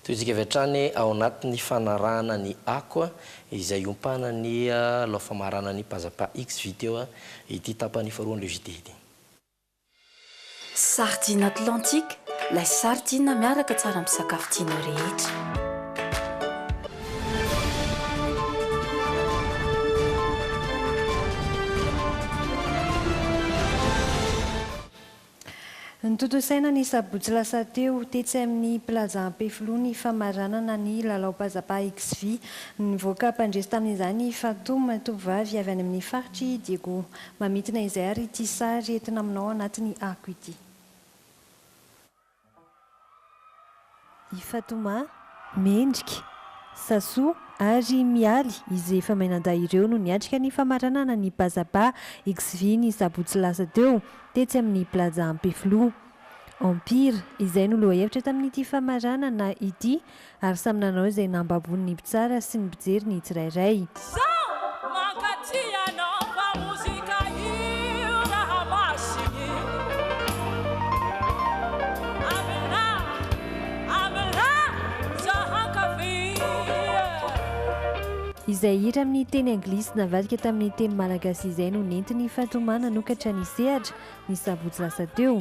toytsika avy hatrany ao anatin'ny fanarahana ny ako izay ompana ny laofamarana ny pazapa x video ity tapany faharoan'le JT ity. Sardine Atlantique, la sardine miaraka tsara amin'ny sakafo tianao rehetra. Ny totosaina ny sabotsy lasa teo tetsy amin'ny plaza Ampefilo ny famaranana ny lalao pazapa XV nivoaka mpandresy tamin'izany Fatoma tovovavy avy any amin'ny faritry Diego mamitina izay ary ity sary entina aminao anatin'ny ako ity. I Fatoma mendrika Saso ary mialy izy efa mainanda ireo no niatrika ny famaranana ny pazapa XV ny sabotsy lasa teo tetsy amin'ny plaza Ampefilo. Empire izay no lohahevitra tamin'ity famaranana ity ary samy nanao izay nambabony ny mpitsara sy ny mpijery ny tsirairay. Izay hira amin'ny teny anglisy navadika tamin'ny teny malagasy izay no nentiny Fatoma nanokatra ny sehatra ny sabotsy lasa teo.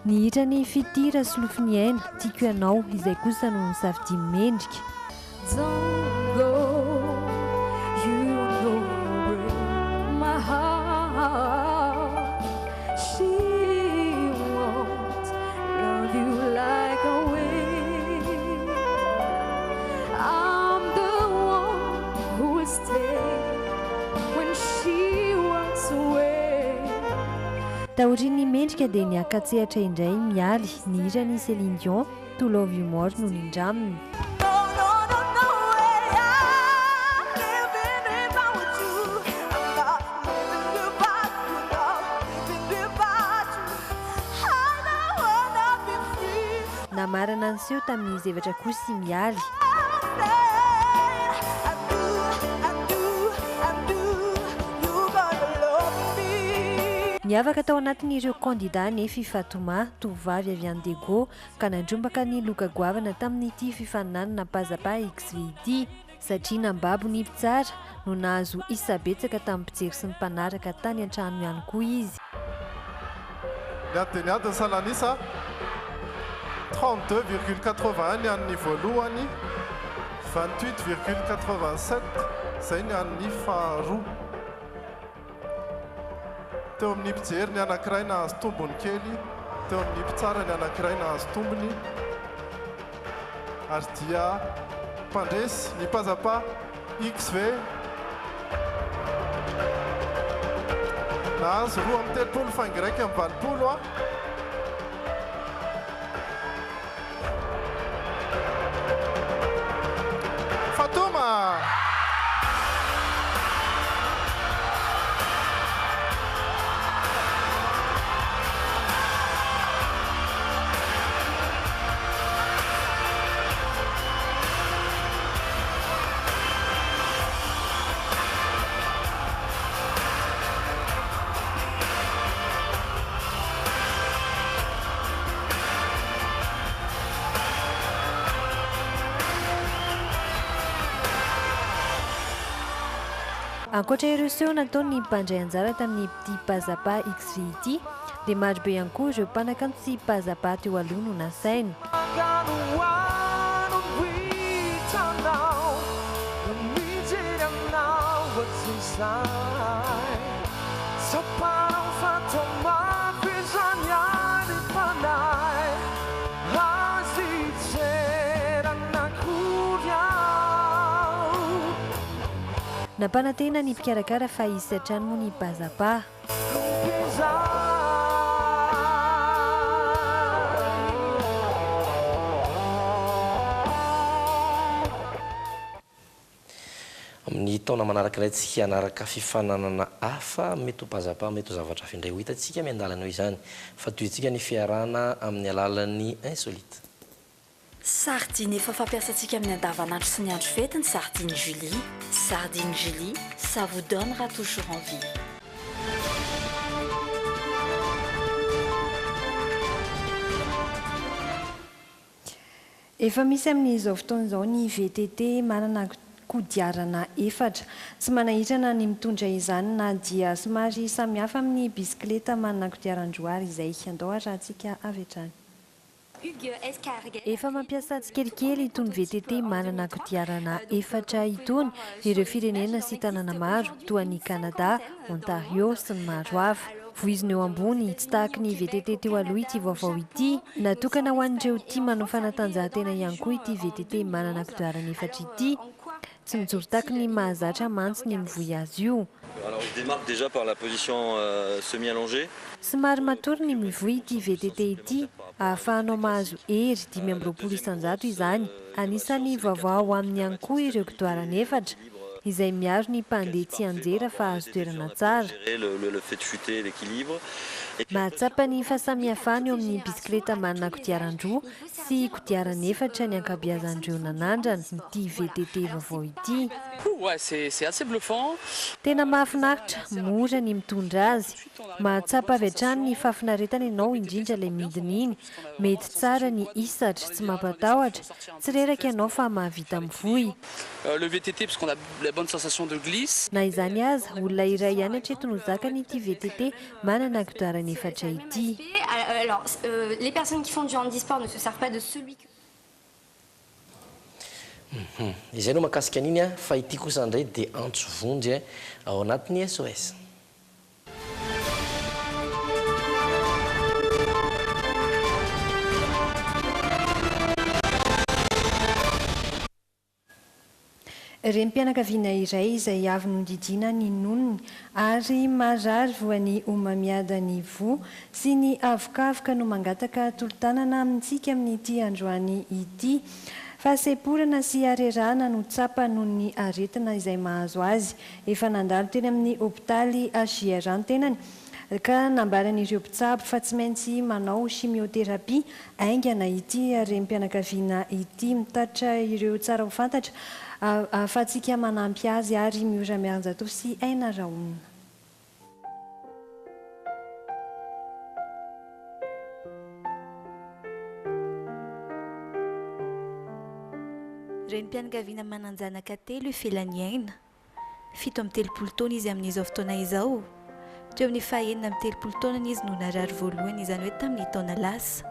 Ny hira ny fitira sy lofiny aina tiako ianao izay kosa no misafidy mendrika. Taorian'ny mendrika dia niakatsehatra indray mialy ny hira ny Céline Dion To Love You More no nindraminy. Namarana anseho tamin'ny zevatra kosa mialy. Niavaka tao anatin'ireo kandida nefa Fatoma tovovavy avy any Diego ka nandrombaka ny loka goavana tamin'ity fifaninanana pazapa XV ity satria nambabo ny mpitsara no nahazo isa-betsaka tamin'ny mpijery sy ny mpanaraka tany an-trano ihany koa izy. Niadiny salanisa 32,81 ny an'ny voalohany 28,87 izay ny an'ny faharoa. Teo amin'ny mpijery ny anankiray nahazo tombony kely, teo amin'ny mpitsara ny anankiray nahazo tombony, ary dia mpandresy ny pazapa XV nahazo 2,30 faingiraiky amin'ny 20 Fatoma. Ankoatra ireo seho nataony mpandray anjara tamin'ny ity pazapa XV ity dia maro be ihany koa ireo mpanakanto sy pazapa teo aloha no nasainy. Nampanantena ny mpikarakara fa isy hatrany moa ny pazapa. Amin'ny taona manaraka iray tsika anaraka fifananana hafa mety ho pazapa mety ho zavatra findray ho hitantsika miandalanao izany fa toy itsika ny fiarahana amin'ny alalan'ny insolite. Sardine efa fampiasantsika amin'ny andavanandro sy ny andro fety ny sardine Julie. Sardine Julie, ça vous donnera toujours envie. Efa misy amin'izao fotoan'izao ny VTT manana kodiarana efatra. Tsy manahitrana ny mitondra izany na dia somary samihafa amin'ny bisikileta manana kodiaran-droa izay andao arahantsika avy hatrany. Efa mampiasa tsikelikely itony VTT manana kodiarana efatra itony ireo firenena sy tanàna maro toa ny Canada, Ontario sy ny maro hafa. Voizina eo ambony tsy tahaka ny VTT teo aloha ity vaovao ity, natokana ho an'ireo tia manao fanatanjahantena ihany koa ity VTT manana kodiarana efatra ity. Tsy mijoro tahaka ny mahazatra mantsy ny mivoy azy io. Alors, je démarque déjà par la position semi-allongée. Somary matory ny mivoy ity VTT ity, ahafahanao mahazo hery 520 isan-jato izany. Anisan'ny vaovao amin'ny ihany koa ireo kodiarana efatra izay miaro ny mpandeha tsy anjera fa azo toerana tsara. Le fait de chuter, l'équilibre. Mahatsapa ny fahasamihafana eo amin'ny bisikileta manana kodiaran-droa sy kodiarana efatra ny ankabeazan'ireo nanandrana ity VTT vaovao ity. Ouais, c'est assez bluffant. Tena mahafinaritra, mora ny mitondra azy. Mahatsapa avy hatrany ny fahafinaretana ianao indrindra ilay midina iny. Mety tsara ny hisatra, tsy mampatahotra, tsy reraka ianao fa mahavita mivoy. Le VTT parce qu'on a la bonne sensation de glisse. Na izany aza, olona iray ihany hatreto no zakany ity VTT manana kodiarana efatra ity. Alors, les personnes qui font du handisport ne se servent pas de celui que... Izay no mahakasika an'iny a, fa ity kosa indray dia antso vonjy ao anatin'ny SOS. Renim-pianakaviana iray izay avy nodidina ny nonony ary marary voan'ny omamiadany vo sy ny avokaavoka no mangataka tolo-tanana amintsika amin'ity androany ity. Fahaseporana sy arerana no tsapa noho ny aretina izay mahazo azy. Efa nandalo teny amin'ny hôpitaly HJR tenany ka nambaran'ireo mpitsabo fa tsy maintsy manao chimiothérapie aingana ity renim-pianakaviana ity, mitatra ireo tsara ho fantatra ahafahantsika manampy azy ary miora mianjatao sy aina rahona. Renim-pianakaviana mananjanaka telo ifelany aina. 7 amby 30 taona izy amin'izao fotoana izao. Teo amin'ny fahaenina amby 30 taona izy no narary voalohany, izany hoe tamin'ny taona lasa.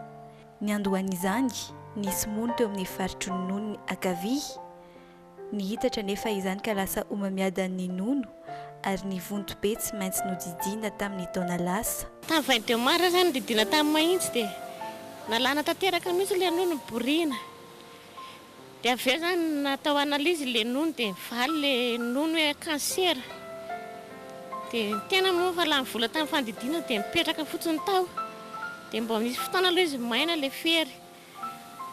Ny andohan'izany nisy mono teo amin'ny faritry ny nonony ankavia. Ny hitatra nefa izany ka lasa omamiadan'ny nono ary ny vonto be tsy maintsy nodidina tamin'ny taona lasa. Tamin'ny 22 mars zany didina tamin'ny mahitsy dia nalana tanteraka mihitsy ilay nono borina. Dia avy eo zany natao analizy ilay nono dia nivaly ilay nono hoe cancer. Dia tena moa fa lany vola tamin'ny fandidiana dia mipetraka fotsiny tao. Dia mba misy fotoana aloha izy maina ilay fery.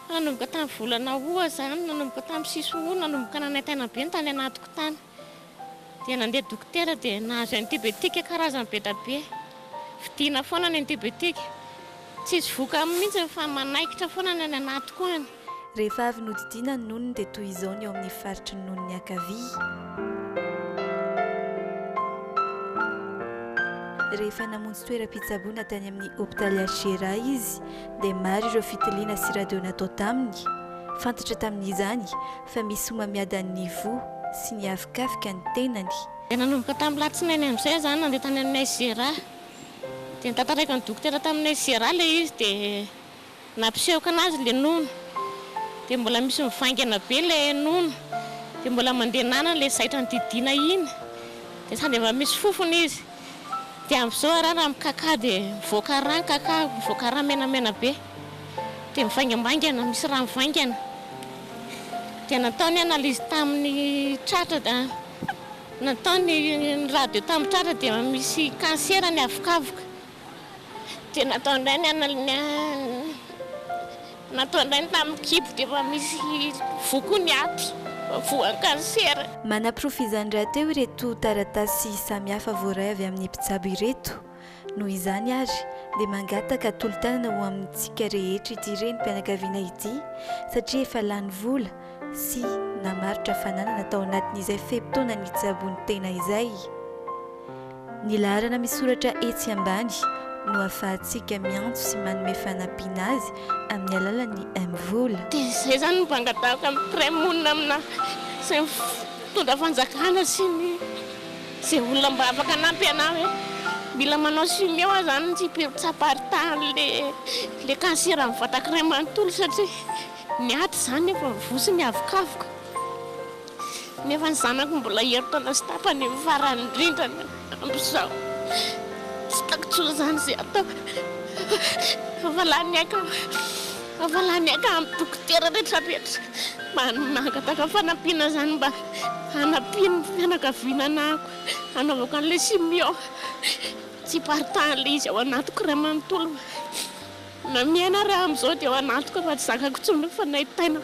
Nanomboka tamin'ny volana oa zany, nanomboka tamin'ny siso nanomboka nanantaina be ny tany anatiko tany. Dia nandeha dokotera dia nahazo antibiotika karazany be da be. Vidiana foana ny antibiotika. Tsisy voka mihitsy fa manaikitra foana ny anatiko any. Rehefa avy nodidina ny nonony dia toy izao ny eo amin'ny faritry ny nonony ankavia. Rehefa namonjy toeram-pitsaboana tany amin'ny hôpitaly HJR izy dia maro ireo fitiliana sy radio natao taminy. Fantatra tamin'izany fa misy omamiadan'ny vo sy ny avikavika ny tenany. Dia nanomboka tamin'ny latsinainy amin'izay zany nandeha tany amin'ny HJR. Dia nitantaraika ny dokotera tamin'ny HJR ilay izy dia nampisehoka anazy ilay nono. Dia mbola misy mivaingana be ilay nono. Dia mbola mandeha nana ilay zaitra ny didina iny. Dia sady efa misy fofony izy. Dia amin'izao raha mikaka dia mivoaka rano kaka, mivoaka rano menamena be. Dia mivaingambaingana, misy rano mivaingana. Dia natao ny analizy tamin'ny tratra da natao ny radio tamin'ny tratra dia misy cancer ny avikavoka. Dia natao indray ny tamin'ny kibo dia efa misy voko ny aty. Voan-cancer. Manaprofo izany rahateo ireto taratasy samihafa voaray avy amin'ny mpitsabo ireto noho izany ary dia mangataka tolotanana ho amintsika rehetra ity ireny mpianakaviana ity satria efa lany vola sy namaritra fananana tao anatin'izay fepitaona ny tsabony tena izay. Ny laharana misoratra etsy ambany no ahafahantsika miantso sy manome fanampiana azy amin'ny alalan'ny M-vola. Dia izay zany mpangatahaka amin'ny mpiray-monina amina izay mitondra fanjakana sy ny izay olona mba afaka anampy anao hoe mila manao simio aho zany tsy pirotsaparitany le kansera amin'ny vatakiray manontolo satria ny aty zany efa mivoso ny avokafoka nefa ny zanako mbola heritaona sy tapany farany indrindra amin'izao tsy takotsoa zany izay atao avalany aika amin'ny dokotera rehetrarehetra mangataka fanampiana zany mba hanampiany fianakaviana anako hanaovako an'ilay simio tsy paritany le izy ao anatiko ray manontolo na miaina raha amin'izao dia ao anatiko fa tsy zakako tsony nefa nahitaina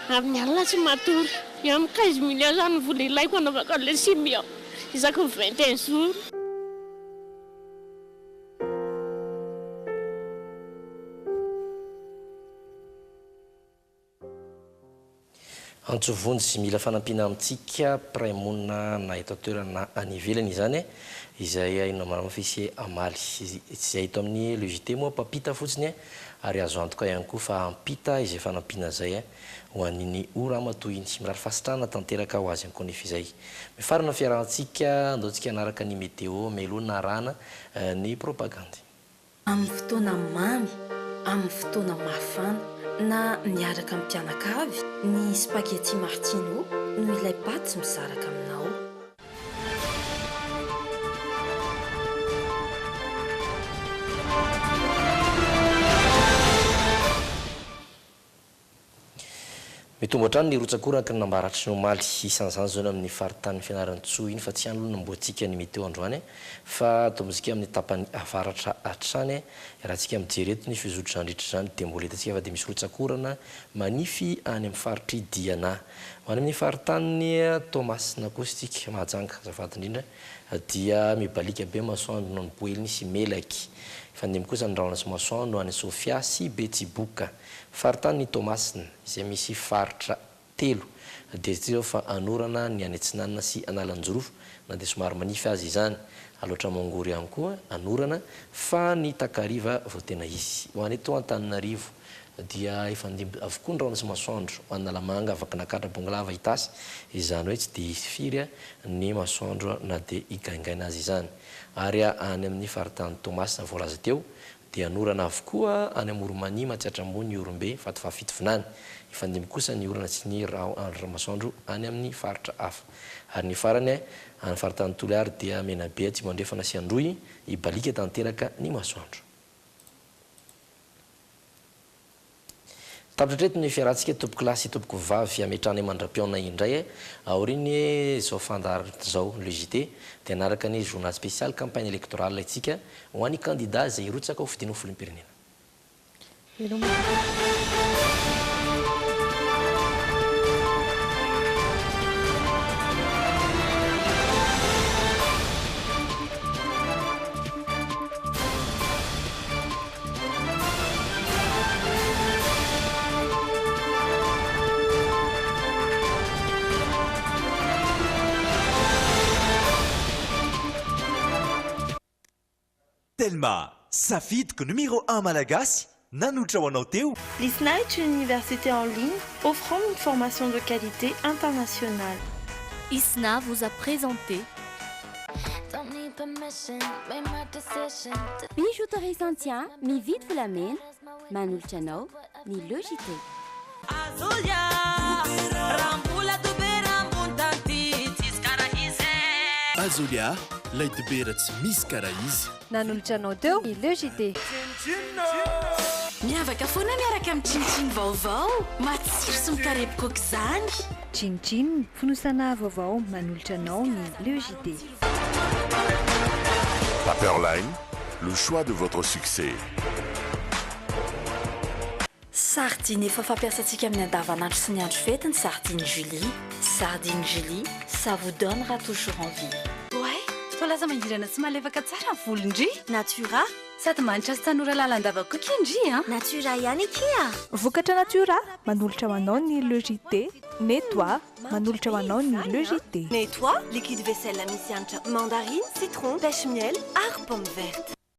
amin'ny alina tsy matory eo amin'ny 15 millions zany vola ilaiko hanaovako an'ilay simio isako 21 jours. Antsovony sy mila fanampiana amintsika mpiray monina na eto toerana any ivelany izany izay ainao manamafisy amaly izay hito amin'ny logité moa mpampita fotsiny ary azo antoka ihany koa fa ampita izay fanampiana zay ho an'iny ora matohiny mirary fasitrana tanteraka ho azy ankoa nefa izay mifarana fiarahantsika andaontsika anaraka ny météo melona rana ny propagande amin'ny fotoana mamy amin'ny fotoana mafana na miaraka amin'ny mpianakavy ny spaghetti martino no ilay paty misaraka aminao. mitombo hatrany ny rotsakoraka ny nambaratry nomaly isan'izany zao amin'ny faritany fianarany tsoa iny fa tsy any aloha namboatsika ny météo androany fa tombontsika amin'ny tapany avaratra hatrany raha tsika mijery eto ny fizotra andritra zany dia mbola hitantsika fa dia misy rotsakorana manify any amin'ny faritry Diana ho any amin'ny faritany Thomas nakostika mahajanga azafady indrindra dia mibalika be masoandro no nyboeliny sy melaky fandemy kosa ny rahona sy masoandro any Sofia sy Betsiboka faritany Thomasina izay misy faritra telo dia zao fa anorana ny any Atsinanana sy Analanjorofo na dia somary manify azy izany aloatra mangory ihany koa anorana fa ny Takariva vao tena izy ho any eto Antananarivo dia efa ndimy avokoa ny rahona sy masoandro ho any Nalamanga afaka nakatra Bongalava itasy izany hoe tsy dia firy ny masoandro na dia igaingaina azy izany ary any amin'ny faritany Thomasina voalaza teo dia anorana avokoa any Amoromani Matsiatrambony Orombe fatifafitovonany ifandimy kosa ny orana sy ny masoandro any amin'ny faritra hafa ary ny farany any faritany Toliary dia Menabe tsy mandrefana sy Androy ibalika tanteraka ny masoandro. Tapitreto ny fiarantsika tompoko lahy sy tompoko vavy ametrany mandram-piaona indray aoriny zao fandaharatra zao logité dia anaraka ny journal spécial campagne électorale itsika ho an'ny candidat izay irotsaka ho fidina ho filoham-pirenena. Telma, safidiko numéro 1 malagasy, nanotra ho anao teo. L'ISNA est une université en ligne offrant une formation de qualité internationale. ISNA vous a présenté Bijouterie Saint-Tien, mividy volamena, manolotra anao ny logité. Azolia, lay dibera tsy misy karaha izy. Nanolotra anao teo ny logité. Miavaka foana miaraka amin'ny chinchine vaovao matsiro sy mikarepoka aoka izany. Chinchine fonosana vaovao manolotra anao ny logité. Paperline, le choix de votre succès. Sardine efa fampiasantsika amin'ny andavanandro sy ny andro fety ny sardine Julie. Sardine Julie, ça vous donnera toujours envie. Ouais, toi voalaza mangirana sy malefaka tsara ny volondry natura sady manitra sy tanora lalandavako kendry natura ihany kia vokatra natura manolotra ho anao ny logité nettoie manolotra ho anao ny logité nettoie liquide vaisselle misy hanitra mandarine citron pêche miel ary pomme verte